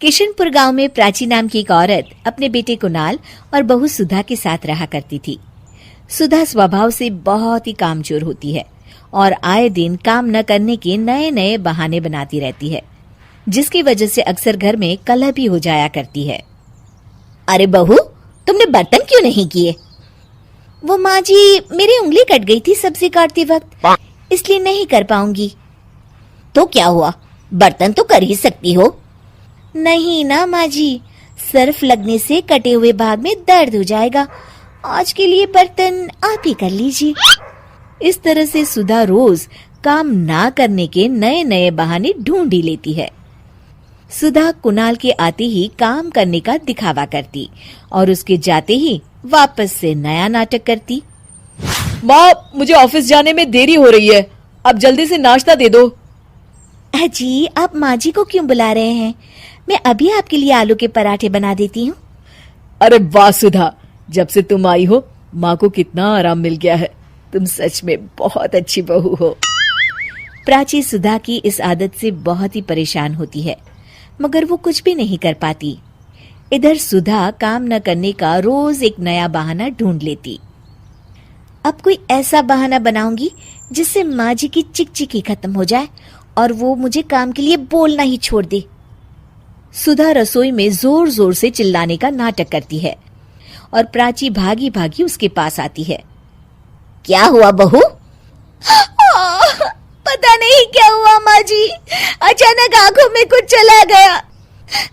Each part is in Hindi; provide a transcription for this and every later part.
किशनपुर गांव में प्राची नाम की एक औरत अपने बेटे कुणाल और बहू सुधा के साथ रहा करती थी। सुधा स्वभाव से बहुत ही कामचोर होती है और आए दिन काम न करने के नए नए बहाने बनाती रहती है, जिसकी वजह से अक्सर घर में कलह भी हो जाया करती है। अरे बहू, तुमने बर्तन क्यों नहीं किए? वो माँ जी, मेरी उंगली कट गई थी सब्जी काटते वक्त, इसलिए नहीं कर पाऊंगी। तो क्या हुआ, बर्तन तो कर ही सकती हो। नहीं ना माँ जी, सर्फ लगने से कटे हुए भाग में दर्द हो जाएगा। आज के लिए बर्तन आप ही कर लीजिए। इस तरह से सुधा रोज काम ना करने के नए नए बहाने ढूंढ ही लेती है। सुधा कुणाल के आते ही काम करने का दिखावा करती और उसके जाते ही वापस से नया नाटक करती। माँ, मुझे ऑफिस जाने में देरी हो रही है, अब जल्दी से नाश्ता दे दो। जी, आप माँ जी को क्यों बुला रहे हैं? मैं अभी आपके लिए आलू के पराठे बना देती हूँ। अरे वाह सुधा, जब से तुम आई हो माँ को कितना आराम मिल गया है। तुम सच में बहुत अच्छी बहू हो। प्राची सुधा की इस आदत से बहुत ही परेशान होती है, मगर वो कुछ भी नहीं कर पाती। इधर सुधा काम न करने का रोज एक नया बहाना ढूंढ लेती। अब कोई ऐसा बहाना बनाऊंगी जिससे माँ जी की चिकचिकी खत्म हो जाए और वो मुझे काम के लिए बोलना ही छोड़ दे। सुधा रसोई में जोर जोर से चिल्लाने का नाटक करती है और प्राची भागी भागी उसके पास आती है। क्या हुआ बहू? पता नहीं क्या हुआ माँ जी, अचानक आंखों में कुछ चला गया,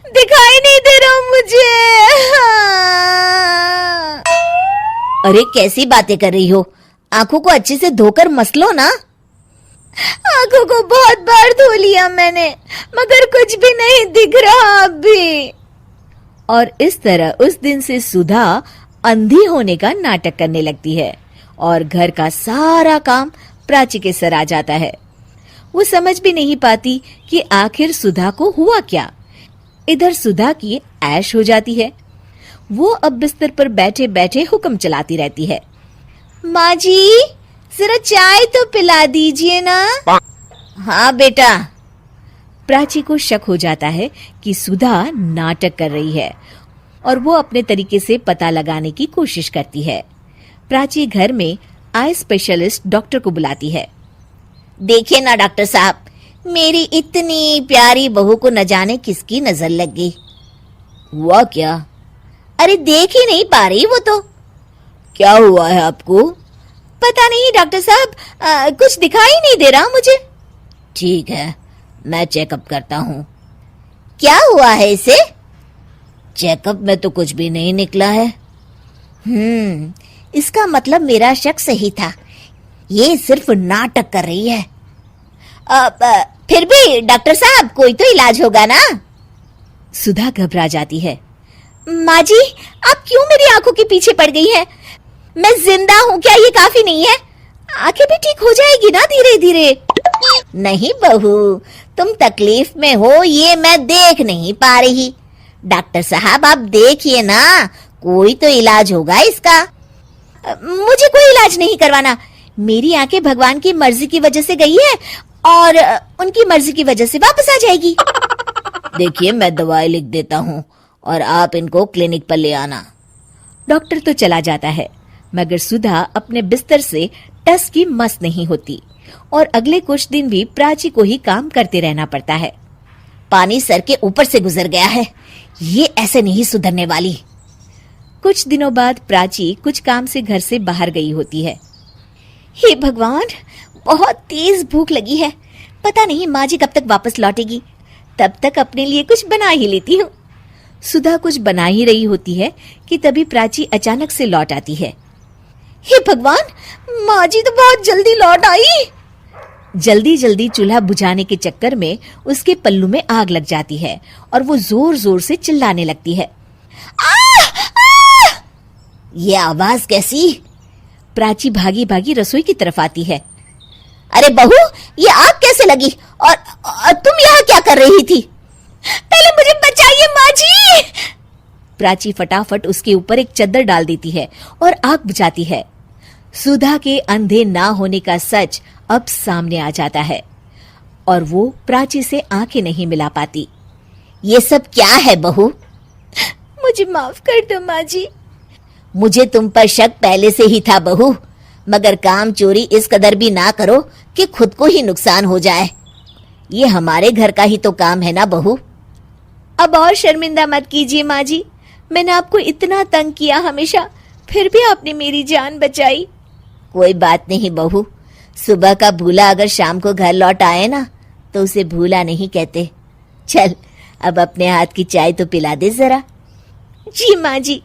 दिखाई नहीं दे रहा मुझे। अरे कैसी बातें कर रही हो, आंखों को अच्छे से धोकर मसलो ना। आंखों को बहुत बार धो लिया मैंने, मगर कुछ भी नहीं दिख रहा अभी। और इस तरह उस दिन से सुधा अंधी होने का नाटक करने लगती है और घर का सारा काम प्राची के सर आ जाता है। वो समझ भी नहीं पाती कि आखिर सुधा को हुआ क्या। इधर सुधा की ऐश हो जाती है। वो अब बिस्तर पर बैठे बैठे हुक्म चलाती रहती है। माँ जी, जरा चाय तो पिला दीजिए ना। हाँ बेटा। प्राची को शक हो जाता है कि सुधा नाटक कर रही है और वो अपने तरीके से पता लगाने की कोशिश करती है। प्राची घर में आई स्पेशलिस्ट डॉक्टर को बुलाती है। देखिए ना डॉक्टर साहब, मेरी इतनी प्यारी बहू को न जाने किसकी नजर लग गई। हुआ क्या? अरे देख ही नहीं पा रही वो तो। क्या हुआ है आपको? पता नहीं डॉक्टर साहब, कुछ दिखाई नहीं दे रहा मुझे। ठीक है, मैं चेकअप करता हूँ। क्या हुआ है इसे? चेकअप में तो कुछ भी नहीं निकला है। इसका मतलब मेरा शक सही था, ये सिर्फ नाटक कर रही है। फिर भी डॉक्टर साहब, कोई तो इलाज होगा ना। सुधा घबरा जाती है। माँ जी, आप क्यों मेरी आंखों के पीछे पड़ गई हैं? मैं जिंदा हूँ, क्या ये काफी नहीं है? आंखें भी ठीक हो जाएगी ना धीरे धीरे। नहीं बहू, तुम तकलीफ में हो ये मैं देख नहीं पा रही। डॉक्टर साहब आप देखिए ना, कोई तो इलाज होगा इसका। मुझे कोई इलाज नहीं करवाना। मेरी आंखें भगवान की मर्जी की वजह से गई है और उनकी मर्जी की वजह से वापस आ जाएगी। देखिए, मैं दवाई लिख देता हूँ और आप इनको क्लिनिक पर ले आना। डॉक्टर तो चला जाता है, मगर सुधा अपने बिस्तर से टस की मस नहीं होती और अगले कुछ दिन भी प्राची को ही काम करते रहना पड़ता है। पानी सर के ऊपर से गुजर गया है, ये ऐसे नहीं सुधरने वाली। कुछ दिनों बाद प्राची कुछ काम से घर से बाहर गई होती है। हे भगवान, बहुत तेज भूख लगी है, पता नहीं माँ जी कब तक वापस लौटेगी, तब तक अपने लिए कुछ बना ही लेती हूँ। सुधा कुछ बना ही रही होती है कि तभी प्राची अचानक से लौट आती है। हे भगवान, माँ जी तो बहुत जल्दी लौट आई। जल्दी जल्दी चूल्हा बुझाने के चक्कर में उसके पल्लू में आग लग जाती है और वो जोर जोर से चिल्लाने लगती है। ये आवाज कैसी? प्राची भागी भागी रसोई की तरफ आती है। अरे बहू, ये आग कैसे लगी और तुम यहाँ क्या कर रही थी? पहले मुझे बचाइए माँ जी। प्राची फटाफट उसके ऊपर एक चद्दर डाल देती है और आग बुझाती है। सुधा के अंधे ना होने का सच अब सामने आ जाता है और वो प्राची से आंखें नहीं मिला पाती। ये सब क्या है बहू? मुझे माफ कर दो माँ जी। मुझे तुम पर शक पहले से ही था बहू, मगर काम चोरी इस कदर भी ना करो कि खुद को ही नुकसान हो जाए। ये हमारे घर का ही तो काम है ना बहू। अब और शर्मिंदा मत कीजिए माँ जी, मैंने आपको इतना तंग किया हमेशा, फिर भी आपने मेरी जान बचाई। कोई बात नहीं बहू, सुबह का भूला अगर शाम को घर लौट आए ना तो उसे भूला नहीं कहते। चल अब अपने हाथ की चाय तो पिला दे जरा। जी माँ जी।